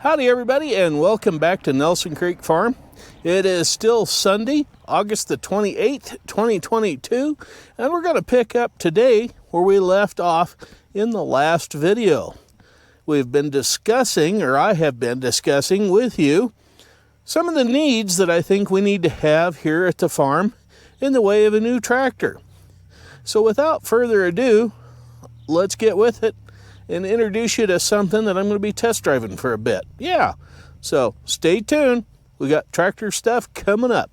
Howdy everybody, and welcome back to Nelson Creek Farm. It is still Sunday, August the 28th, 2022, and we're going to pick up today where we left off in the last video. We've been discussing, or I have been discussing with you, some of the needs that I think we need to have here at the farm in the way of a new tractor. So without further ado, let's get with it and introduce you to something that I'm going to be test driving for a bit. Yeah, so stay tuned. We got tractor stuff coming up.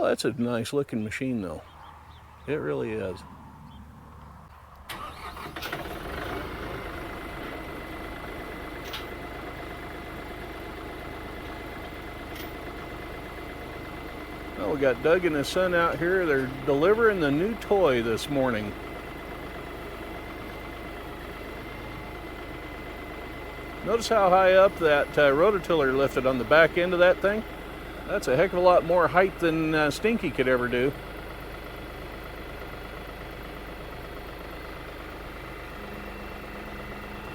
That's a nice looking machine though. It really is. Well, we got Doug and his son out here. They're delivering the new toy this morning. Notice how high up that rototiller lifted on the back end of that thing? That's a heck of a lot more height than Stinky could ever do.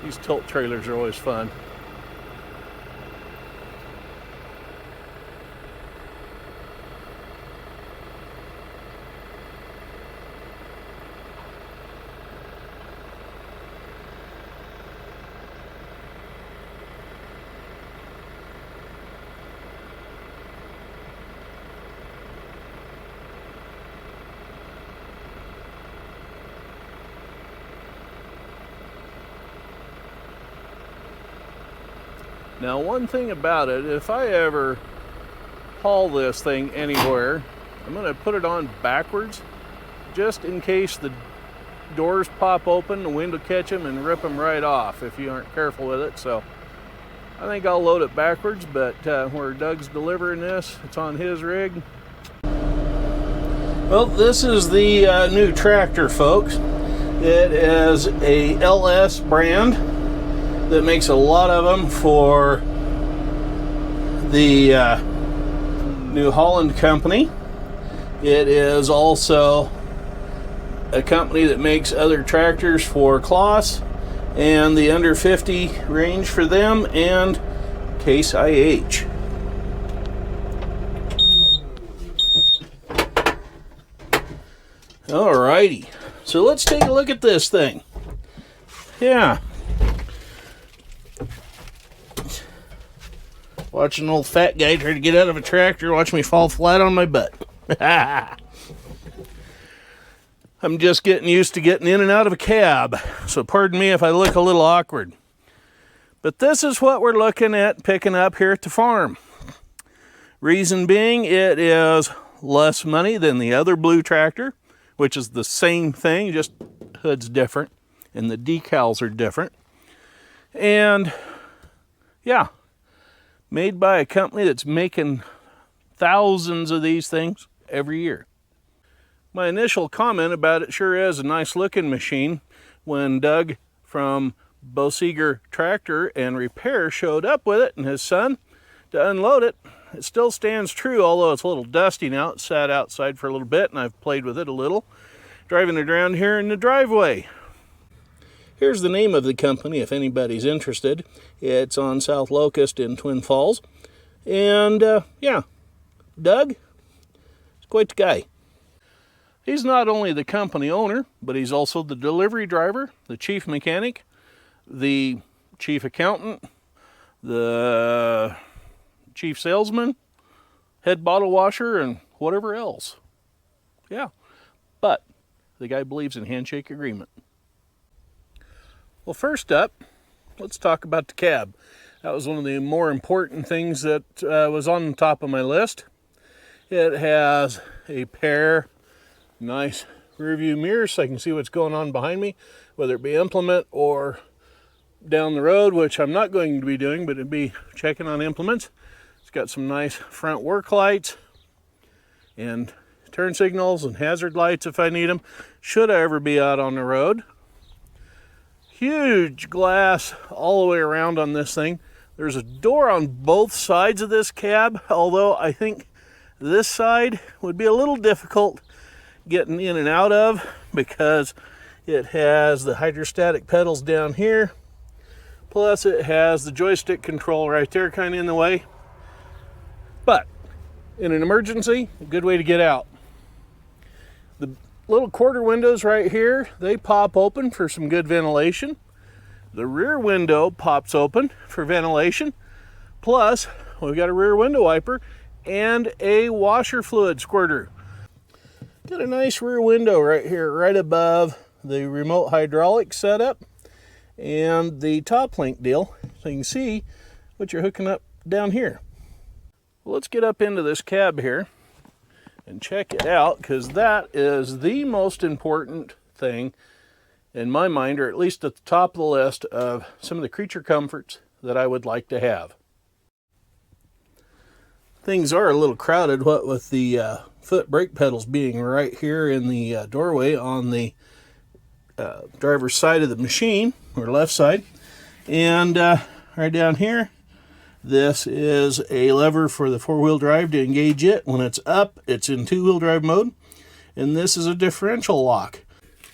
These tilt trailers are always fun. Now, one thing about it, if I ever haul this thing anywhere, I'm going to put it on backwards, just in case the doors pop open, the wind will catch them and rip them right off if you aren't careful with it. So I think I'll load it backwards, but where Doug's delivering this, it's on his rig. Well, this is the new tractor, folks. It is a LS brand that makes a lot of them for the New Holland company. It is also a company that makes other tractors for Claas and the under 50 range for them, and Case IH. Alrighty, so let's take a look at this thing. Yeah. Watch an old fat guy try to get out of a tractor, watch me fall flat on my butt. I'm just getting used to getting in and out of a cab, so pardon me if I look a little awkward. But this is what we're looking at picking up here at the farm. Reason being, it is less money than the other blue tractor, which is the same thing, just hood's different and the decals are different. And yeah, made by a company that's making thousands of these things every year. My initial comment about it sure is a nice looking machine. When Doug from Boseger Tractor and Repair showed up with it and his son to unload it, it still stands true, although it's a little dusty now. It sat outside for a little bit and I've played with it a little, driving it around here in the driveway. Here's the name of the company if anybody's interested. It's on South Locust in Twin Falls. And yeah, Doug is quite the guy. He's not only the company owner, but he's also the delivery driver, the chief mechanic, the chief accountant, the chief salesman, head bottle washer, and whatever else. Yeah, but the guy believes in handshake agreement. Well, first up, let's talk about the cab. That was one of the more important things that was on the top of my list. It has a pair nice rear view mirrors so I can see what's going on behind me, whether it be implement or down the road, which I'm not going to be doing, but it'd be checking on implements. It's got some nice front work lights and turn signals and hazard lights if I need them, should I ever be out on the road. Huge glass all the way around on this thing. There's a door on both sides of this cab, although I think this side would be a little difficult getting in and out of because it has the hydrostatic pedals down here. Plus it has the joystick control right there kind of in the way. But in an emergency, a good way to get out. The little quarter windows right here, they pop open for some good ventilation. The rear window pops open for ventilation. Plus, we've got a rear window wiper and a washer fluid squirter. Got a nice rear window right here, right above the remote hydraulic setup and the top link deal, so you can see what you're hooking up down here. Well, let's get up into this cab here and check it out, because that is the most important thing in my mind, or at least at the top of the list of some of the creature comforts that I would like to have. Things are a little crowded, what with the foot brake pedals being right here in the doorway on the driver's side of the machine, or left side. And right down here, this is a lever for the four-wheel drive to engage it. When it's up, it's in two-wheel drive mode. And this is a differential lock.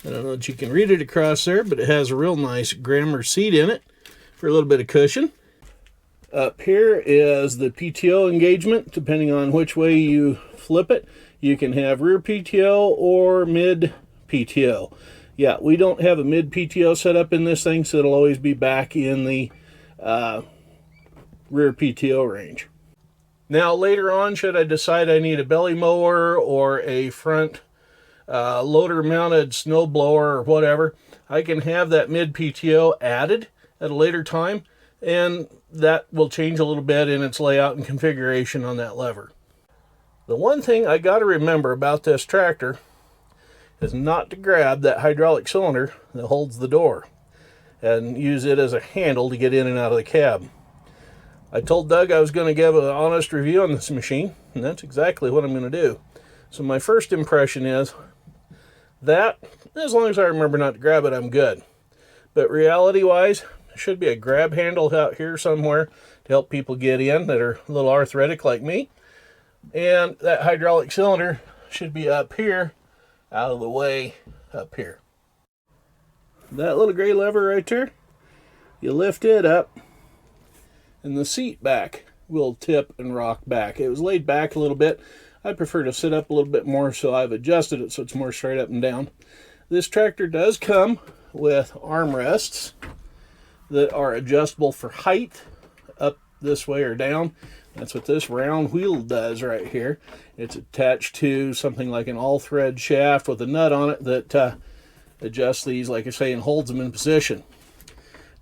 I don't know if you can read it across there, but it has a real nice grommer seat in it for a little bit of cushion. Up here is the PTO engagement. Depending on which way you flip it, you can have rear PTO or mid PTO. Yeah, we don't have a mid PTO set up in this thing, so it'll always be back in the rear PTO range. Now later on, should I decide I need a belly mower or a front loader mounted snow blower or whatever, I can have that mid PTO added at a later time, and that will change a little bit in its layout and configuration on that lever. The one thing I got to remember about this tractor is not to grab that hydraulic cylinder that holds the door and use it as a handle to get in and out of the cab. I told Doug I was going to give an honest review on this machine, and that's exactly what I'm going to do. So my first impression is that, as long as I remember not to grab it, I'm good. But reality-wise, there should be a grab handle out here somewhere to help people get in that are a little arthritic like me. And that hydraulic cylinder should be up here, out of the way, up here. That little gray lever right there, you lift it up, and the seat back will tip and rock back. It was laid back a little bit. I prefer to sit up a little bit more, so I've adjusted it so it's more straight up and down. This tractor does come with armrests that are adjustable for height, up this way or down. That's what this round wheel does right here. It's attached to something like an all-thread shaft with a nut on it that adjusts these, like I say, and holds them in position.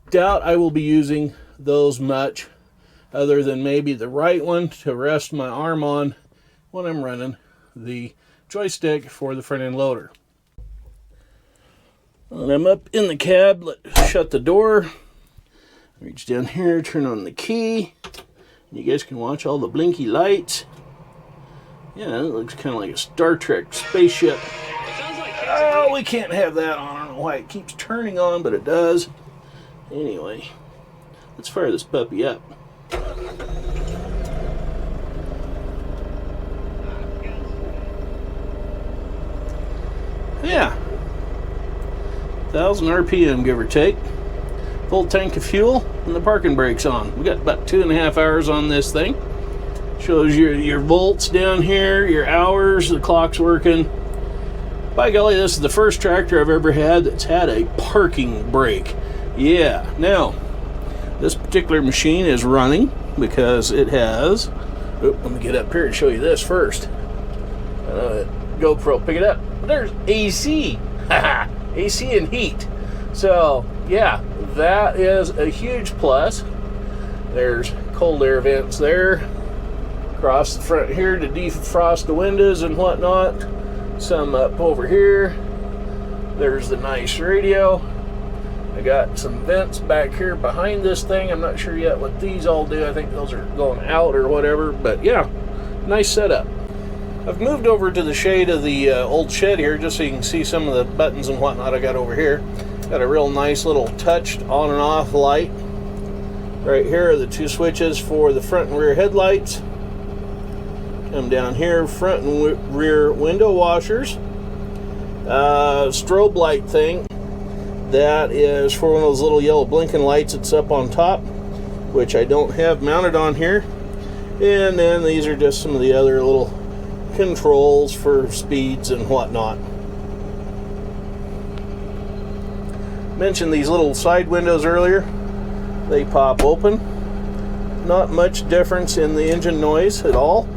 Doubt I will be using those much, other than maybe the right one to rest my arm on when I'm running the joystick for the front end loader. When I'm up in the cab, let's shut the door, reach down here, turn on the key. You guys can watch all the blinky lights. Yeah, it looks kind of like a Star Trek spaceship. Oh, we can't have that on. I don't know why it keeps turning on, but it does. Anyway, let's fire this puppy up. Yeah, 1,000 RPM, give or take. Full tank of fuel, and the parking brake's on. We got about 2.5 hours on this thing. Shows your volts down here, your hours, the clock's working. By golly, this is the first tractor I've ever had that's had a parking brake. Yeah, now, this particular machine is running because it has... Oh, let me get up here and show you this first. GoPro, pick it up. There's AC. AC and heat. So, yeah, that is a huge plus. There's cold air vents there. Across the front here to defrost the windows and whatnot. Some up over here. There's the nice radio. I got some vents back here behind this thing. I'm not sure yet what these all do. I think those are going out or whatever, but yeah, nice setup. I've moved over to the shade of the old shed here just so you can see some of the buttons and whatnot I got over here. Got a real nice little touched on and off light. Right here are the two switches for the front and rear headlights. Come down here, front and rear window washers. Strobe light thing. That is for one of those little yellow blinking lights that's up on top, which I don't have mounted on here. And then these are just some of the other little controls for speeds and whatnot. Mentioned these little side windows earlier. They pop open. Not much difference in the engine noise at all.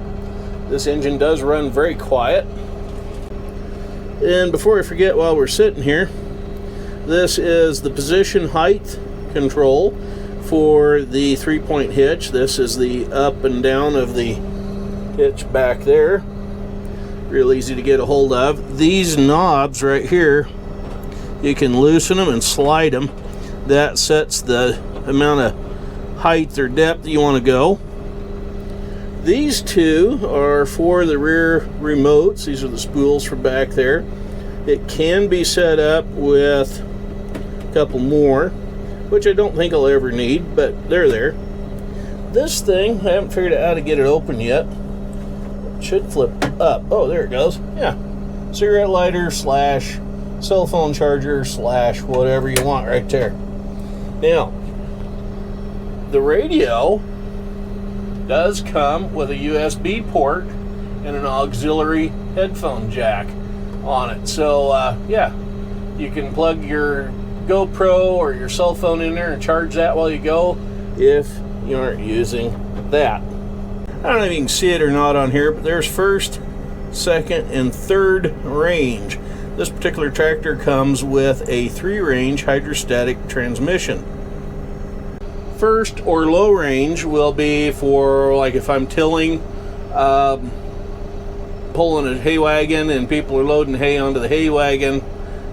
This engine does run very quiet. And before I forget, while we're sitting here, this is the position height control for the 3-point hitch. This is the up and down of the hitch back there. Real easy to get a hold of. These knobs right here, you can loosen them and slide them. That sets the amount of height or depth you want to go. These two are for the rear remotes. These are the spools for back there. It can be set up with a couple more, which I don't think I'll ever need, but they're there. This thing, I haven't figured out how to get it open yet. It should flip up. Oh, there it goes. Yeah. Cigarette lighter / cell phone charger / whatever you want right there. Now, the radio does come with a USB port and an auxiliary headphone jack on it. So, yeah, you can plug your GoPro or your cell phone in there and charge that while you go if you aren't using that. I don't know if you can see it or not on here, but there's first, second, and third range. This particular tractor comes with a 3-range hydrostatic transmission. First or low range will be for, like, if I'm tilling, pulling a hay wagon and people are loading hay onto the hay wagon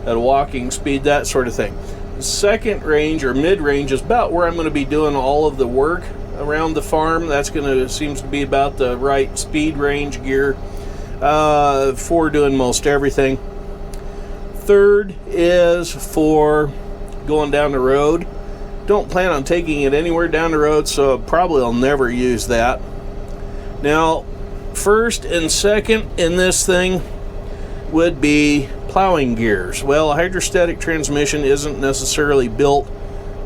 at a walking speed, that sort of thing. The second range or mid range is about where I'm going to be doing all of the work around the farm. That's going to seems to be about the right speed range gear for doing most everything. Third is for going down the road. Don't plan on taking it anywhere down the road, so probably I'll never use that. Now, first and second in this thing would be plowing gears. Well, a hydrostatic transmission isn't necessarily built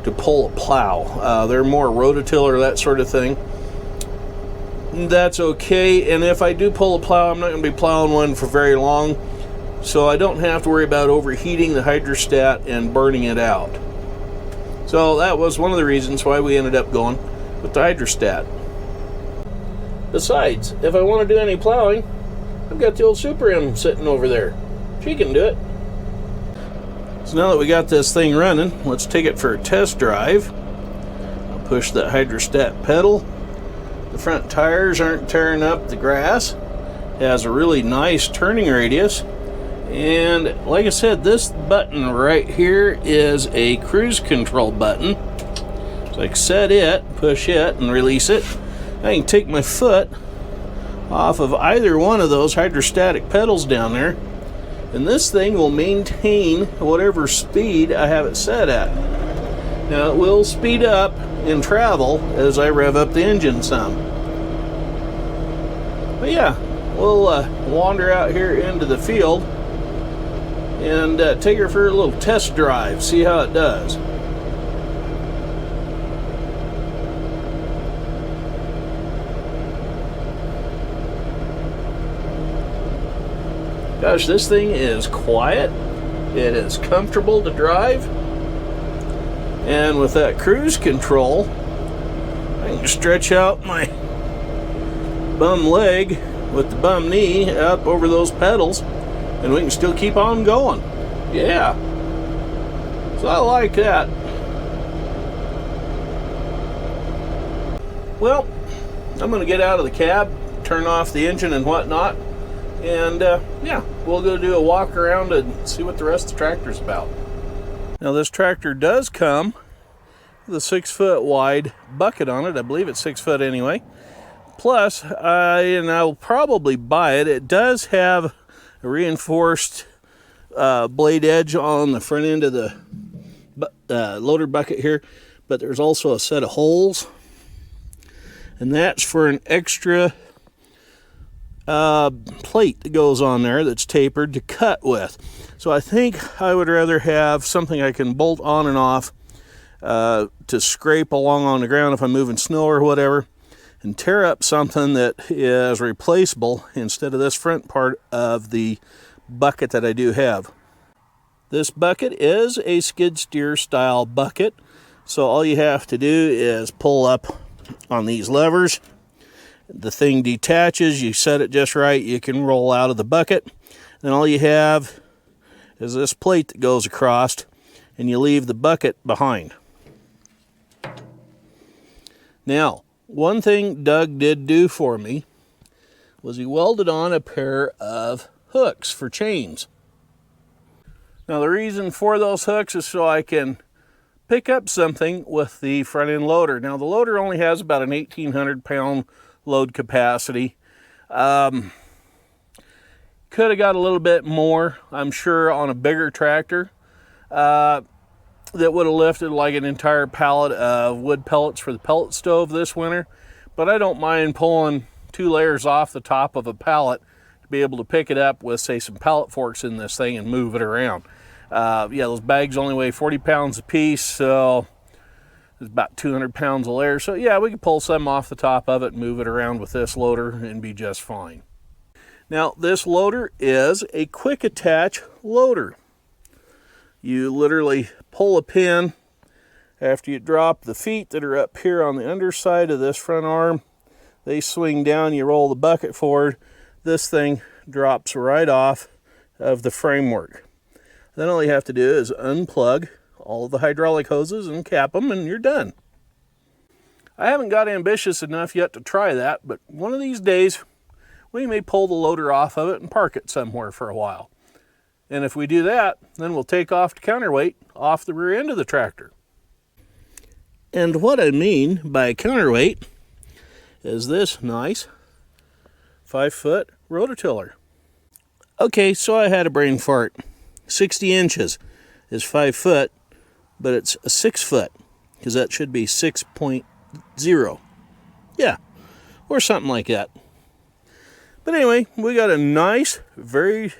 to pull a plow. They're more rototiller, that sort of thing. That's okay, and if I do pull a plow, I'm not going to be plowing one for very long, so I don't have to worry about overheating the hydrostat and burning it out. So that was one of the reasons why we ended up going with the hydrostat. Besides, if I want to do any plowing, I've got the old Super M sitting over there. She can do it. So now that we got this thing running, let's take it for a test drive. I'll push that hydrostat pedal. The front tires aren't tearing up the grass. It has a really nice turning radius. And like I said, this button right here is a cruise control button. So I can set it, push it, and release it. I can take my foot off of either one of those hydrostatic pedals down there, and this thing will maintain whatever speed I have it set at. Now it will speed up in travel as I rev up the engine some. But yeah, we'll wander out here into the field and take her for a little test drive, see how it does. Gosh, this thing is quiet. It is comfortable to drive. And with that cruise control, I can stretch out my bum leg with the bum knee up over those pedals, and we can still keep on going. Yeah. So I like that. Well, I'm going to get out of the cab, turn off the engine and whatnot, and yeah, we'll go do a walk around and see what the rest of the tractor's about. Now this tractor does come with a 6-foot wide bucket on it. I believe it's 6 foot anyway. Plus, and I'll probably buy it, it does have a reinforced blade edge on the front end of the loader bucket here, but there's also a set of holes, and that's for an extra plate that goes on there that's tapered to cut with. So I think I would rather have something I can bolt on and off to scrape along on the ground if I'm moving snow or whatever, and tear up something that is replaceable instead of this front part of the bucket that I do have. This bucket is a skid steer style bucket, so all you have to do is pull up on these levers. The thing detaches, you set it just right, you can roll out of the bucket. Then all you have is this plate that goes across, and you leave the bucket behind. Now, one thing Doug did do for me was he welded on a pair of hooks for chains. Now the reason for those hooks is so I can pick up something with the front end loader. Now the loader only has about an 1,800 pound load capacity. Could have got a little bit more, I'm sure, on a bigger tractor that would have lifted like an entire pallet of wood pellets for the pellet stove this winter. But I don't mind pulling 2 layers off the top of a pallet to be able to pick it up with, say, some pallet forks in this thing and move it around. Yeah, those bags only weigh 40 pounds a piece, so it's about 200 pounds a layer. So yeah, we could pull some off the top of it and move it around with this loader and be just fine. Now this loader is a quick attach loader. You literally pull a pin after you drop the feet that are up here on the underside of this front arm. They swing down, you roll the bucket forward. This thing drops right off of the framework. Then all you have to do is unplug all of the hydraulic hoses and cap them, and you're done. I haven't got ambitious enough yet to try that, but one of these days we may pull the loader off of it and park it somewhere for a while. And if we do that, then we'll take off the counterweight off the rear end of the tractor. And what I mean by counterweight is this nice 5-foot rototiller. Okay, so I had a brain fart. 60 inches is 5 foot, but it's a 6 foot, because that should be 6.0. Yeah, or something like that. But anyway, we got a nice, very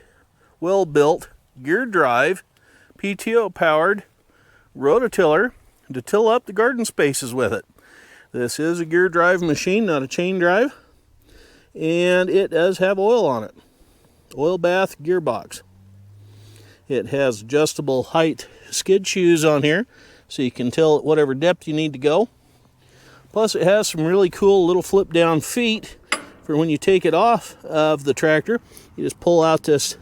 well built gear drive, PTO powered rototiller to till up the garden spaces with it. This is a gear drive machine, not a chain drive, and it does have oil on it. Oil bath gearbox. It has adjustable height skid shoes on here, so you can tell at whatever depth you need to go. Plus it has some really cool little flip down feet for when you take it off of the tractor. You just pull out this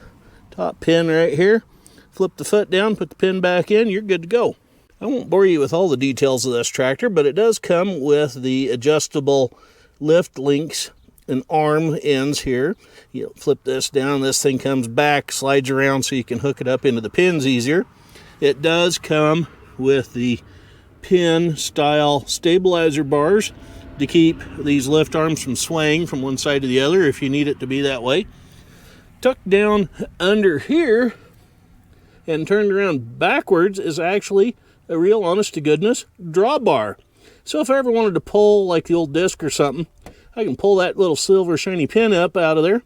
top pin right here, flip the foot down, put the pin back in, you're good to go. I won't bore you with all the details of this tractor, but it does come with the adjustable lift links and arm ends here. You flip this down, this thing comes back, slides around so you can hook it up into the pins easier. It does come with the pin style stabilizer bars to keep these lift arms from swaying from one side to the other if you need it to be that way. Tucked down under here and turned around backwards is actually a real honest to goodness drawbar. So if I ever wanted to pull like the old disc or something, I can pull that little silver shiny pin up out of there,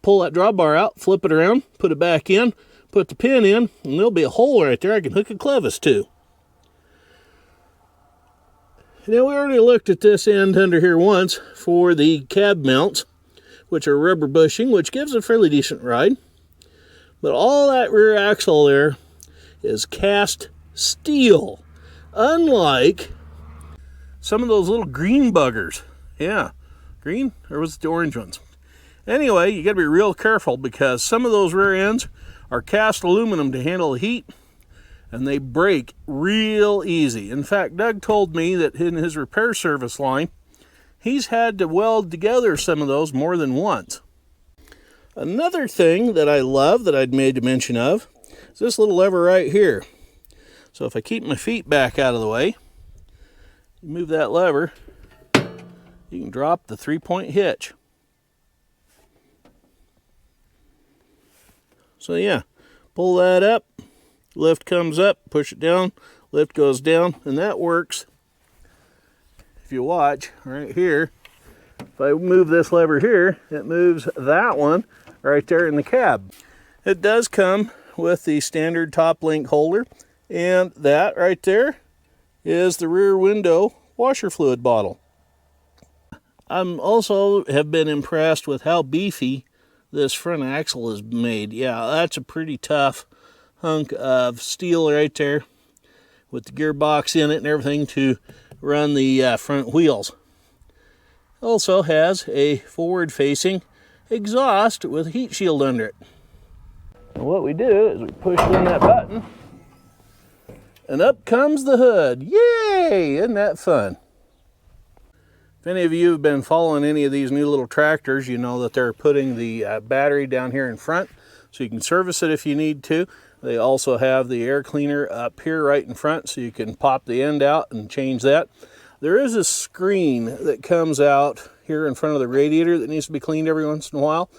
pull that drawbar out, flip it around, put it back in, put the pin in, and there'll be a hole right there I can hook a clevis to. Now we already looked at this end under here once for the cab mounts, which are rubber bushing, which gives a fairly decent ride. But all that rear axle there is cast steel, unlike some of those little green buggers. Yeah. Green, or was it the orange ones? Anyway, you got to be real careful because some of those rear ends are cast aluminum to handle the heat, and they break real easy. In fact, Doug told me that in his repair service line, he's had to weld together some of those more than once. Another thing that I love that I'd made a mention of is this little lever right here. So if I keep my feet back out of the way, move that lever, you can drop the 3-point hitch. So yeah, pull that up, lift comes up, push it down, lift goes down, and that works. If you watch right here, if I move this lever here, it moves that one right there in the cab. It does come with the standard top link holder, and that right there is the rear window washer fluid bottle. I'm also have been impressed with how beefy this front axle is made. Yeah, that's a pretty tough hunk of steel right there with the gearbox in it and everything to run the front wheels. Also has a forward-facing exhaust with a heat shield under it. And what we do is we push in that button and up comes the hood. Yay! Isn't that fun? If any of you have been following any of these new little tractors, you know that they're putting the battery down here in front so you can service it if you need to. They also have the air cleaner up here right in front so you can pop the end out and change that. There is a screen that comes out here in front of the radiator that needs to be cleaned every once in a while.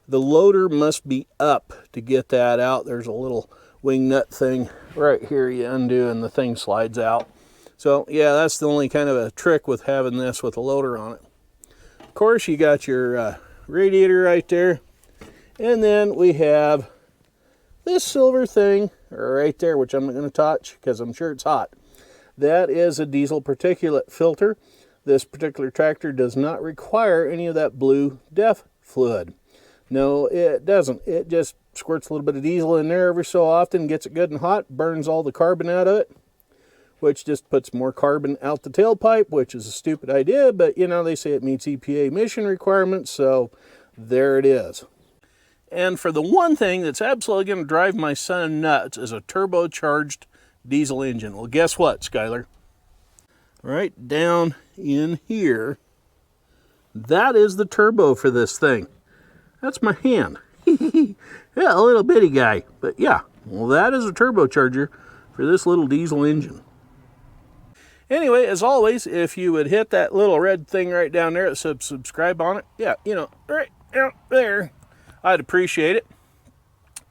The loader must be up to get that out. There's a little wing nut thing right here you undo and the thing slides out. So yeah, that's the only kind of a trick with having this with a loader on it. Of course, you got your radiator right there. And then we have this silver thing right there, which I'm not going to touch because I'm sure it's hot. That is a diesel particulate filter. This particular tractor does not require any of that blue DEF fluid. No, it doesn't. It just squirts a little bit of diesel in there every so often, gets it good and hot, burns all the carbon out of it, which just puts more carbon out the tailpipe, which is a stupid idea, but you know, they say it meets EPA emission requirements, so there it is. And for the one thing that's absolutely going to drive my son nuts is a turbocharged diesel engine. Well, guess what, Skylar? Right down in here, that is the turbo for this thing. That's my hand. Yeah, a little bitty guy. But yeah, well, that is a turbocharger for this little diesel engine. Anyway, as always, if you would hit that little red thing right down there that says subscribe on it, yeah, you know, right out there, I'd appreciate it.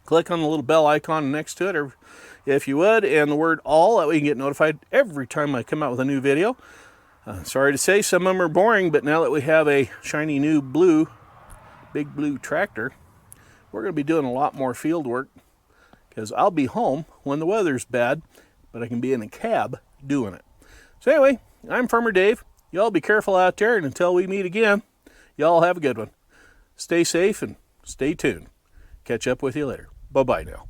Click on the little bell icon next to it, or if you would, and the word all, that way you can get notified every time I come out with a new video. Sorry to say, some of them are boring, but now that we have a shiny new big blue tractor, we're going to be doing a lot more field work because I'll be home when the weather's bad, but I can be in a cab doing it. So anyway, I'm Farmer Dave. Y'all be careful out there, and until we meet again, y'all have a good one. Stay safe and stay tuned. Catch up with you later. Bye-bye now.